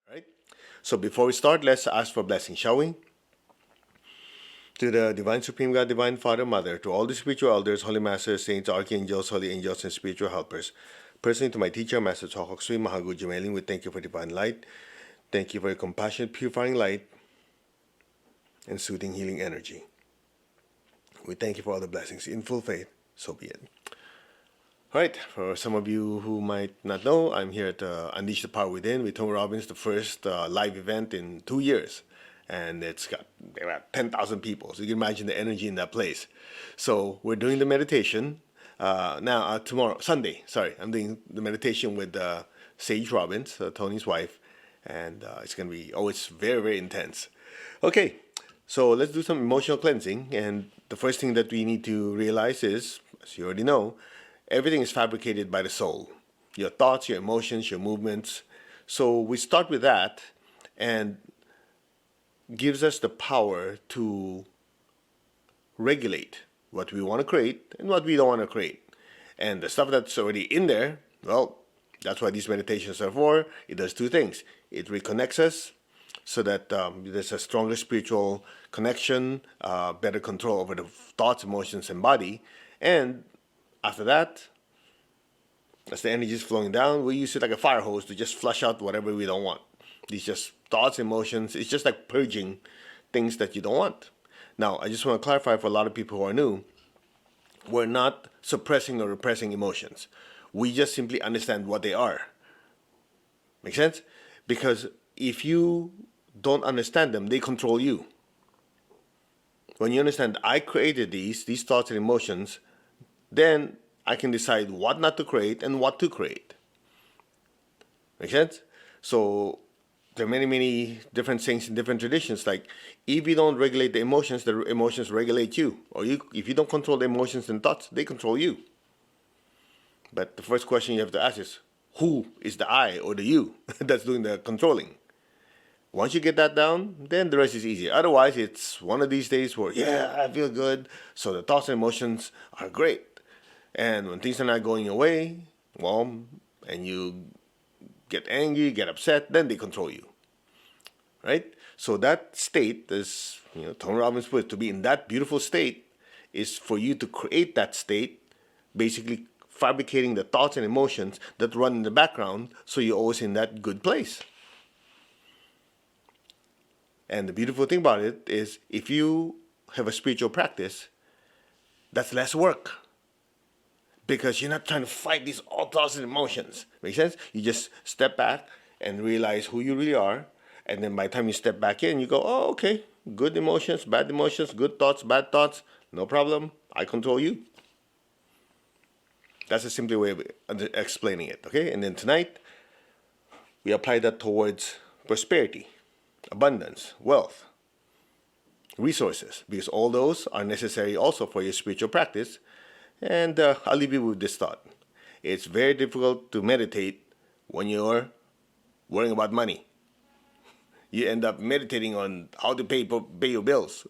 All right. So before we start, let's ask for blessing, shall we? To the Divine Supreme God, Divine Father, Mother, to all the spiritual elders, holy masters, saints, archangels, holy angels, and spiritual helpers. Personally, to my teacher, Master Chokhok Sui Mahagu Jumeling, we thank you for divine light. Thank you for your compassionate, purifying light and soothing, healing energy. We thank you for all the blessings. In full faith, so be it. All right, for some of you who might not know, I'm here at Unleash the Power Within with Tony Robbins, the first live event in 2 years. And it's got about 10,000 people. So you can imagine the energy in that place. So we're doing the meditation now, tomorrow, Sunday, sorry. I'm doing the meditation with Sage Robbins, Tony's wife. And it's going to be, it's very, very intense. Okay, so let's do some emotional cleansing. And the first thing that we need to realize is, as you already know, everything is fabricated by the soul. Your thoughts, your emotions, your movements. So we start with that and gives us the power to regulate what we want to create and what we don't want to create. And the stuff that's already in there, well, that's what these meditations are for. It does two things. It reconnects us so that there's a stronger spiritual connection, better control over the thoughts, emotions, and body. And after that, as the energy is flowing down, we use it like a fire hose to just flush out whatever we don't want. These just thoughts, emotions. It's just like purging things that you don't want. Now, I just want to clarify for a lot of people who are new, we're not suppressing or repressing emotions. We just simply understand what they are. Make sense? Because if you don't understand them, they control you. When you understand I created these thoughts and emotions, then I can decide what not to create and what to create. Make sense? So there are many, many different things in different traditions. Like if you don't regulate the emotions regulate you. Or if you don't control the emotions and thoughts, they control you. But the first question you have to ask is, who is the I or the you that's doing the controlling? Once you get that down, then the rest is easier. Otherwise, it's one of these days where, yeah, I feel good. So the thoughts and emotions are great. And when things are not going your way, well, and you get angry, get upset, then they control you. Right? So that state is, Tony Robbins put it, to be in that beautiful state is for you to create that state, basically fabricating the thoughts and emotions that run in the background so you're always in that good place. And the beautiful thing about it is if you have a spiritual practice, that's less work. Because you're not trying to fight these all thoughts and emotions. Make sense? You just step back and realize who you really are. And then by the time you step back in, you go, oh, okay. Good emotions, good thoughts, bad thoughts. No problem. I control you. That's a simple way of explaining it. Okay? And then tonight, we apply that towards prosperity, abundance, wealth, resources. Because all those are necessary also for your spiritual practice. And I'll leave you with this thought. It's very difficult to meditate when you're worrying about money. You end up meditating on how to pay your bills.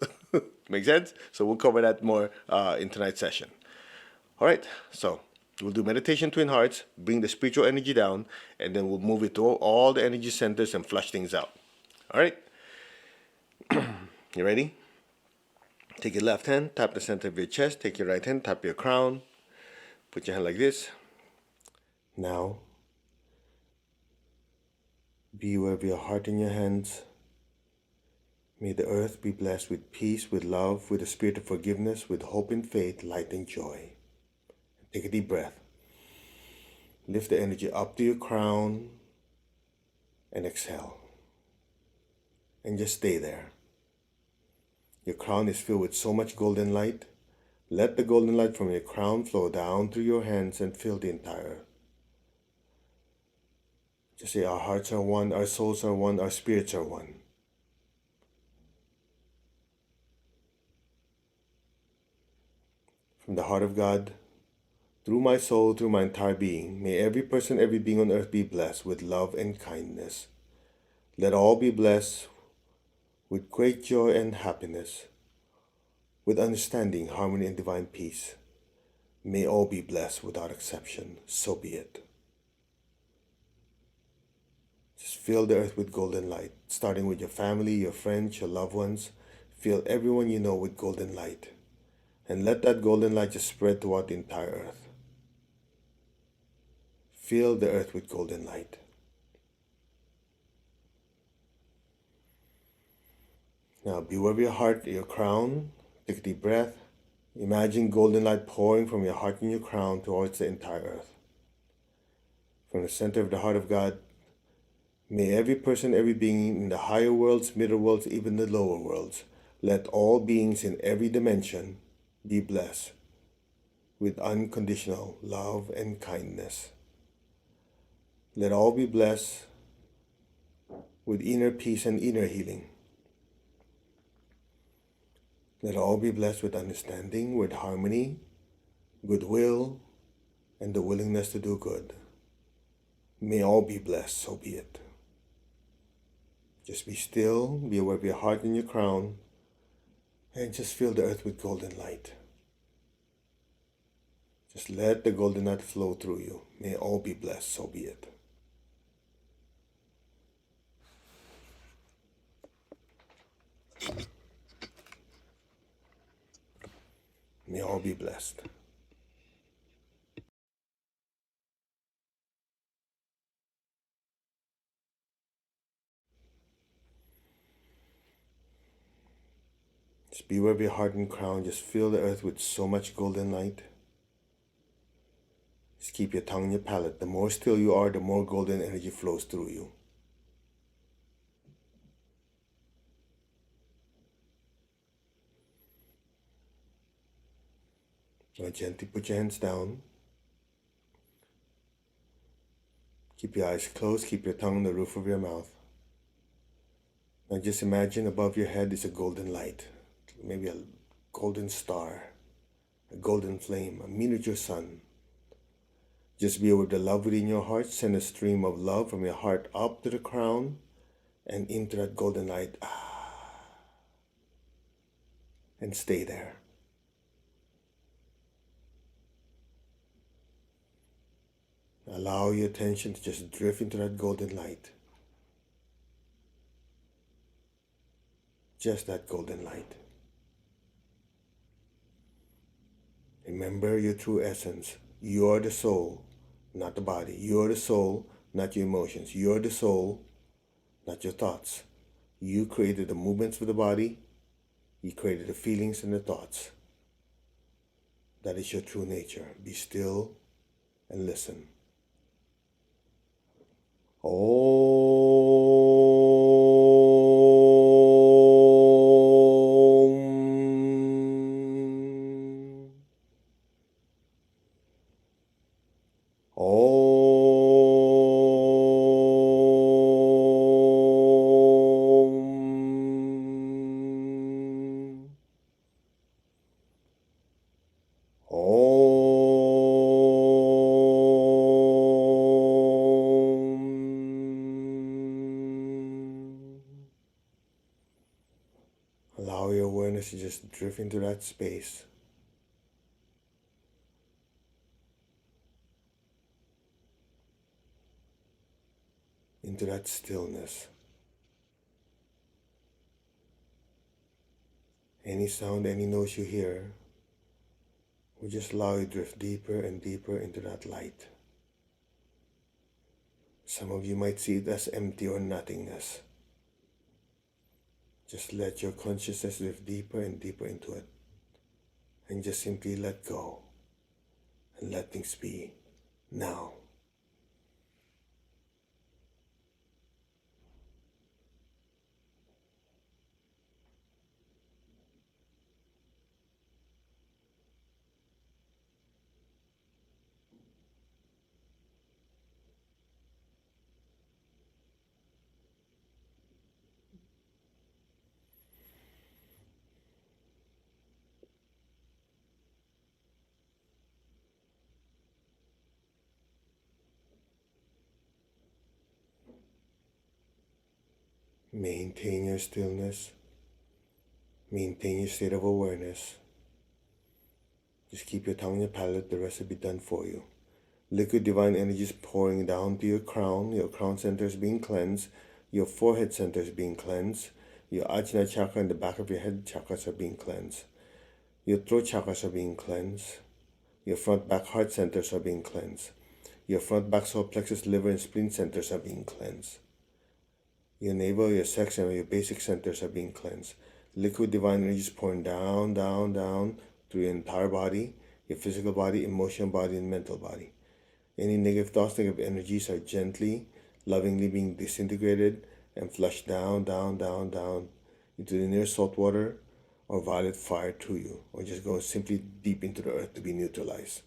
Make sense? So we'll cover that more in tonight's session. All right, so we'll do meditation, twin hearts, bring the spiritual energy down, and then we'll move it to all the energy centers and flush things out. All right? You ready? Take your left hand, tap the center of your chest. Take your right hand, tap your crown. Put your hand like this. Now, be aware of your heart in your hands. May the earth be blessed with peace, with love, with a spirit of forgiveness, with hope and faith, light and joy. Take a deep breath. Lift the energy up to your crown and exhale. And just stay there. Your crown is filled with so much golden light. Let the golden light from your crown flow down through your hands and fill the entire. Just say our hearts are one, our souls are one, our spirits are one. From the heart of God, through my soul, through my entire being, may every person, every being on earth be blessed with love and kindness. Let all be blessed with great joy and happiness, with understanding, harmony, and divine peace. May all be blessed without exception. So be it. Just fill the earth with golden light, starting with your family, your friends, your loved ones. Fill everyone you know with golden light. And let that golden light just spread throughout the entire earth. Fill the earth with golden light. Now be aware of your heart, your crown. Take a deep breath. Imagine golden light pouring from your heart and your crown towards the entire earth. From the center of the heart of God, may every person, every being in the higher worlds, middle worlds, even the lower worlds, let all beings in every dimension be blessed with unconditional love and kindness. Let all be blessed with inner peace and inner healing. Let all be blessed with understanding, with harmony, goodwill, and the willingness to do good. May all be blessed, so be it. Just be still, be aware of your heart and your crown, and just fill the earth with golden light. Just let the golden light flow through you. May all be blessed, so be it. May all be blessed. Just be aware of your heart and crown. Just fill the earth with so much golden light. Just keep your tongue in your palate. The more still you are, the more golden energy flows through you. Now gently put your hands down. Keep your eyes closed. Keep your tongue on the roof of your mouth. Now just imagine above your head is a golden light. Maybe a golden star, a golden flame, a miniature sun. Just be aware of the love within your heart. Send a stream of love from your heart up to the crown and into that golden light. And stay there. Allow your attention to just drift into that golden light. Just that golden light. Remember your true essence. You are the soul, not the body. You are the soul, not your emotions. You are the soul, not your thoughts. You created the movements of the body. You created the feelings and the thoughts. That is your true nature. Be still and listen. Allow your awareness to just drift into that space. Into that stillness. Any sound, any noise you hear, will just allow you to drift deeper and deeper into that light. Some of you might see it as empty or nothingness. Just let your consciousness drift deeper and deeper into it. And just simply let go. And let things be now. Maintain your stillness. Maintain your state of awareness. Just keep your tongue in your palate. The rest will be done for you. Liquid divine energy is pouring down to your crown center is being cleansed, your forehead center is being cleansed, your Ajna chakra and the back of your head chakras are being cleansed, your throat chakras are being cleansed, your front back heart centers are being cleansed, your front back solar plexus, liver, and spleen centers are being cleansed. Your navel, your sex, and your basic centers are being cleansed. Liquid divine energy is pouring down, down, down through your entire body, your physical body, emotional body, and mental body. Any negative thoughts, negative energies are gently, lovingly being disintegrated and flushed down, down, down, down into the near salt water or violet fire to you, or just go simply deep into the earth to be neutralized.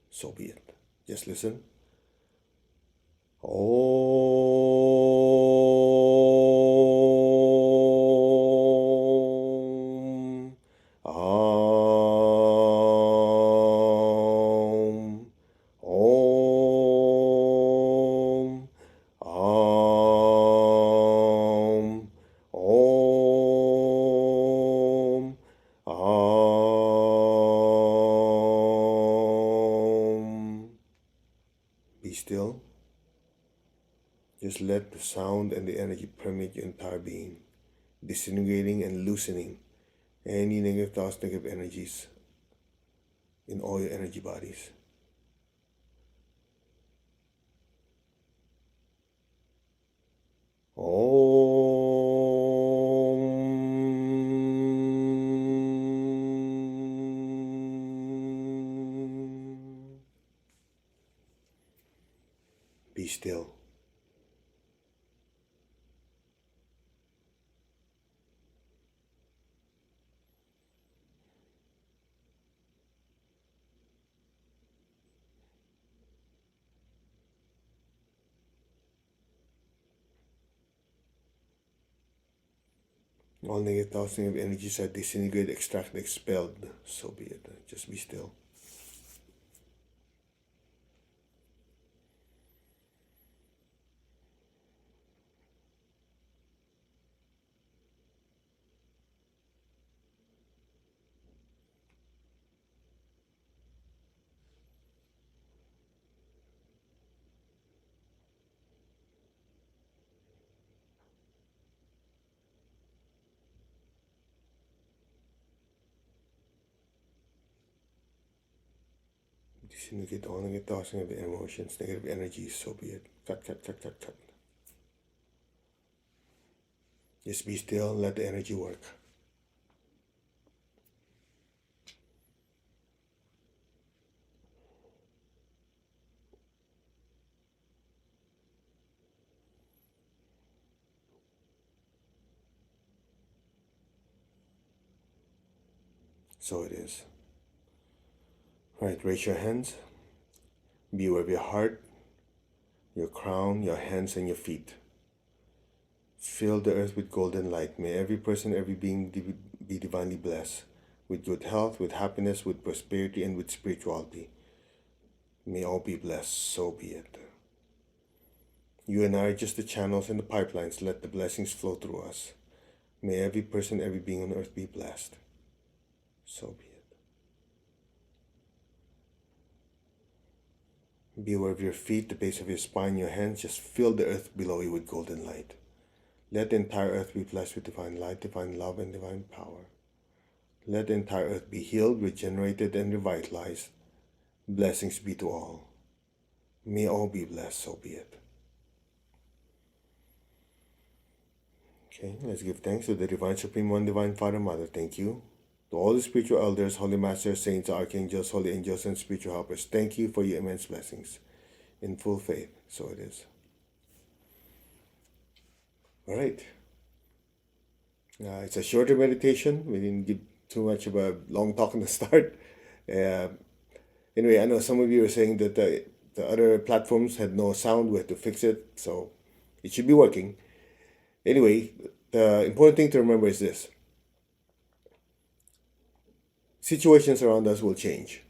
So be it. Just listen. Om. Om. Om. Om. Om. Om. Be still. Just let the sound and the energy permeate your entire being, disintegrating and loosening any negative thoughts, negative energies in all your energy bodies. Om. Be still. All negative thoughts, negative energies are disintegrated, extracted, expelled. So be it. Just be still. Disintegrate all negative thoughts, negative emotions, negative energies. So be it. Cut, cut, cut, cut, cut. Just be still. Let the energy work. So it is. Right, raise your hands. Be aware of your heart, your crown, your hands, and your feet. Fill the earth with golden light. May every person, every being be divinely blessed with good health, with happiness, with prosperity, and with spirituality. May all be blessed. So be it. You and I are just the channels and the pipelines. Let the blessings flow through us. May every person, every being on earth be blessed. So be it. Be aware of your feet, the base of your spine, your hands. Just fill the earth below you with golden light. Let the entire earth be blessed with divine light, divine love, and divine power. Let the entire earth be healed, regenerated, and revitalized. Blessings be to all. May all be blessed, so be it. Okay, let's give thanks to the Divine Supreme One, Divine Father, Mother. Thank you. To all the spiritual elders, holy masters, saints, archangels, holy angels, and spiritual helpers, thank you for your immense blessings. In full faith, so it is. All right. It's a shorter meditation. We didn't give too much of a long talk in the start. Anyway, I know some of you are saying that the other platforms had no sound. We had to fix it, so it should be working. Anyway, the important thing to remember is this. Situations around us will change.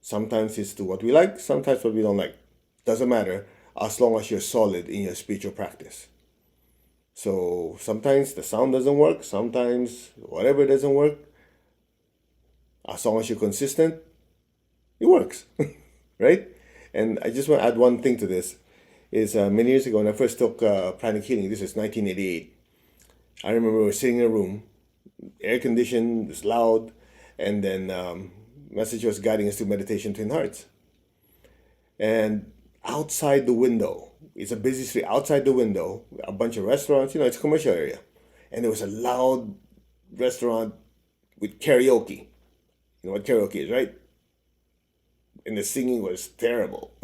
Sometimes it's to what we like, sometimes what we don't like. Doesn't matter as long as you're solid in your spiritual practice. So sometimes the sound doesn't work, sometimes whatever doesn't work. As long as you're consistent, it works, right? And I just want to add one thing to this. Is many years ago when I first took pranic healing, this is 1988. I remember we were sitting in a room, air conditioned, it's loud, and then message was guiding us to meditation twin hearts. And outside the window, it's a busy street. Outside the window, a bunch of restaurants. It's a commercial area, and there was a loud restaurant with karaoke. You know what karaoke is, right? And the singing was terrible.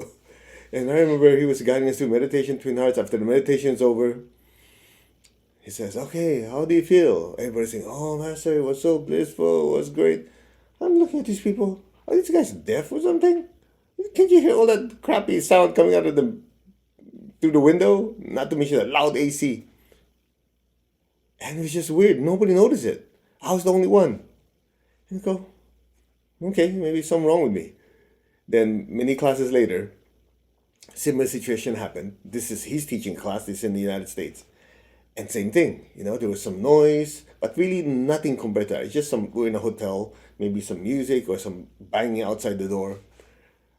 And I remember he was guiding us through meditation twin hearts. After the meditation's over, he says, "Okay, how do you feel?" Everybody's saying, "Oh, Master, it was so blissful. It was great." I'm looking at these people. Are these guys deaf or something? Can't you hear all that crappy sound coming out of them through the window? Not to mention the loud AC. And it was just weird. Nobody noticed it. I was the only one. And I go, okay, maybe something wrong with me. Then many classes later, similar situation happened. This is his teaching class. This is in the United States. And same thing, there was some noise, but really nothing compared to that. It's just we're in a hotel, maybe some music or some banging outside the door.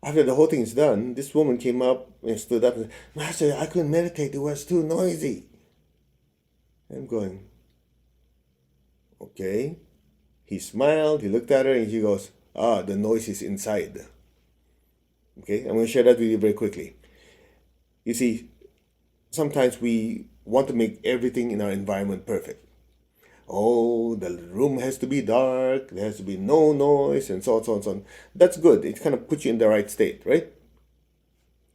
After the whole thing is done, this woman came up and stood up and said, "Master, I couldn't meditate. It was too noisy." I'm going, okay. He smiled, he looked at her, and he goes, the noise is inside. Okay, I'm going to share that with you very quickly. You see, sometimes we want to make everything in our environment perfect. Oh, the room has to be dark, there has to be no noise, and so on, so on, so on. That's good. It kind of puts you in the right state, right?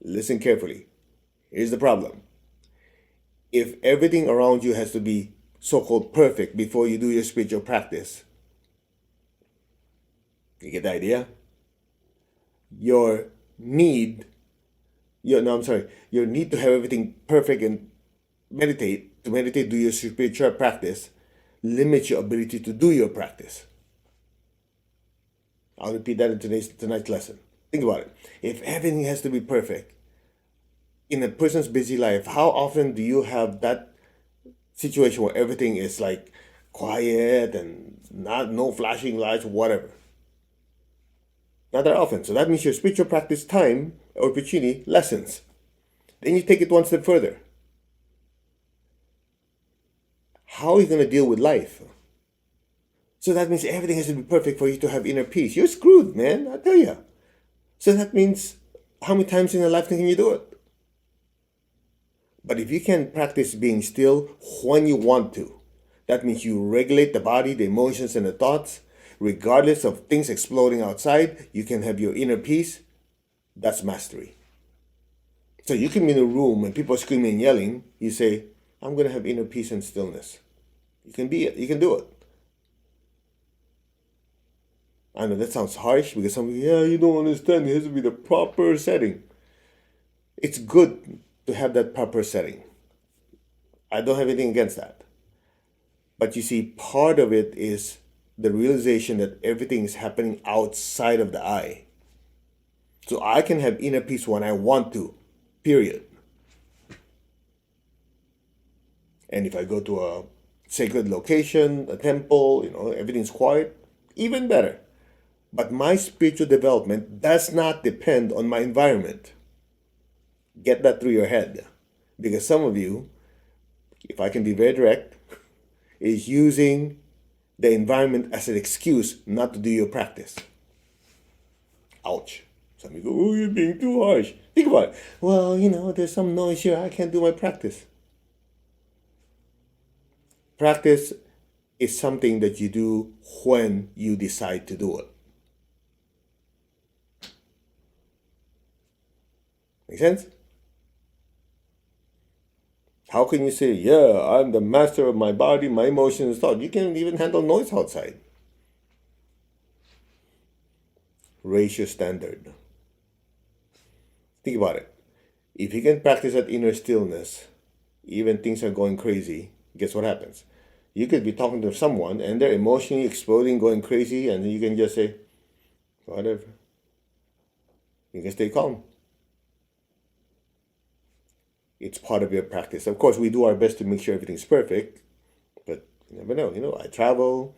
Listen carefully. Here's the problem. If everything around you has to be so-called perfect before you do your spiritual practice, you get the idea? Your need to have everything perfect and to meditate, do your spiritual practice, limits your ability to do your practice. I'll repeat that in tonight's lesson. Think about it. If everything has to be perfect in a person's busy life, how often do you have that situation where everything is like quiet and no flashing lights or whatever? Not that often. So that means your spiritual practice time or opportunity lessens. Then you take it one step further. How are you going to deal with life? So that means everything has to be perfect for you to have inner peace. You're screwed, man, I tell you. So that means how many times in a lifetime can you do it? But if you can practice being still when you want to, that means you regulate the body, the emotions, and the thoughts, regardless of things exploding outside, you can have your inner peace. That's mastery. So you can be in a room and people are screaming and yelling, you say, "I'm going to have inner peace and stillness." You can do it. I know that sounds harsh because some people, you don't understand. It has to be the proper setting. It's good to have that proper setting. I don't have anything against that. But you see, part of it is the realization that everything is happening outside of the I. So I can have inner peace when I want to, period. And if I go to a sacred location, a temple, everything's quiet, even better. But my spiritual development does not depend on my environment. Get that through your head. Because some of you, if I can be very direct, is using the environment as an excuse not to do your practice. Ouch. Some people go, "Oh, you're being too harsh." Think about it. Well, there's some noise here. I can't do my practice. Practice is something that you do when you decide to do it. Make sense? How can you say, "Yeah, I'm the master of my body, my emotions and thoughts"? You can't even handle noise outside. Raise your standard. Think about it. If you can practice that inner stillness, even things are going crazy, guess what happens? You could be talking to someone and they're emotionally exploding, going crazy, and you can just say, whatever. You can stay calm. It's part of your practice. Of course, we do our best to make sure everything's perfect, but you never know. I travel.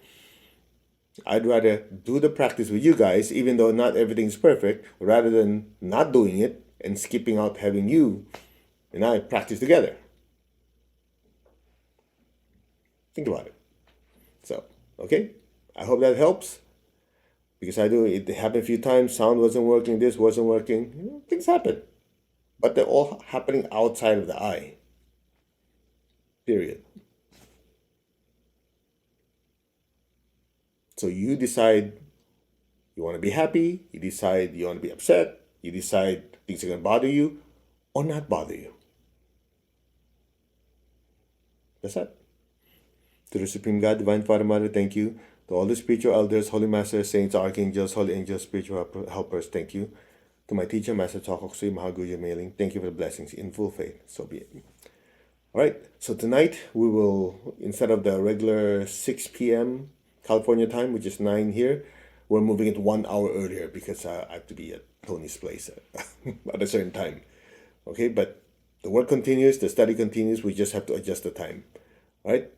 I'd rather do the practice with you guys, even though not everything's perfect, rather than not doing it and skipping out having you and I practice together. Think about it. So, okay, I hope that helps, because I do, it happened a few times, sound wasn't working, this wasn't working, things happen. But they're all happening outside of the eye. Period. So you decide you want to be happy, you decide you want to be upset, you decide things are going to bother you or not bother you. That's it. To the Supreme God, Divine Father, Mother, thank you. To all the spiritual elders, holy masters, saints, archangels, holy angels, spiritual helpers, thank you. To my teacher, Master Choco Ksui Mahaguya Mailing, thank you for the blessings in full faith. So be it. All right, so tonight we will, instead of the regular 6 p.m. California time, which is 9 here, we're moving it 1 hour earlier because I have to be at Tony's place at a certain time. Okay, but the work continues, the study continues, we just have to adjust the time. All right,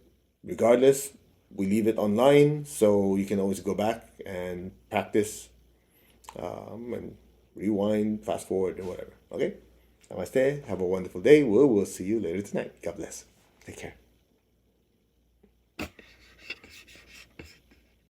regardless, we leave it online so you can always go back and practice and rewind, fast forward, and whatever. Okay? Namaste. Have a wonderful day. We'll see you later tonight. God bless. Take care.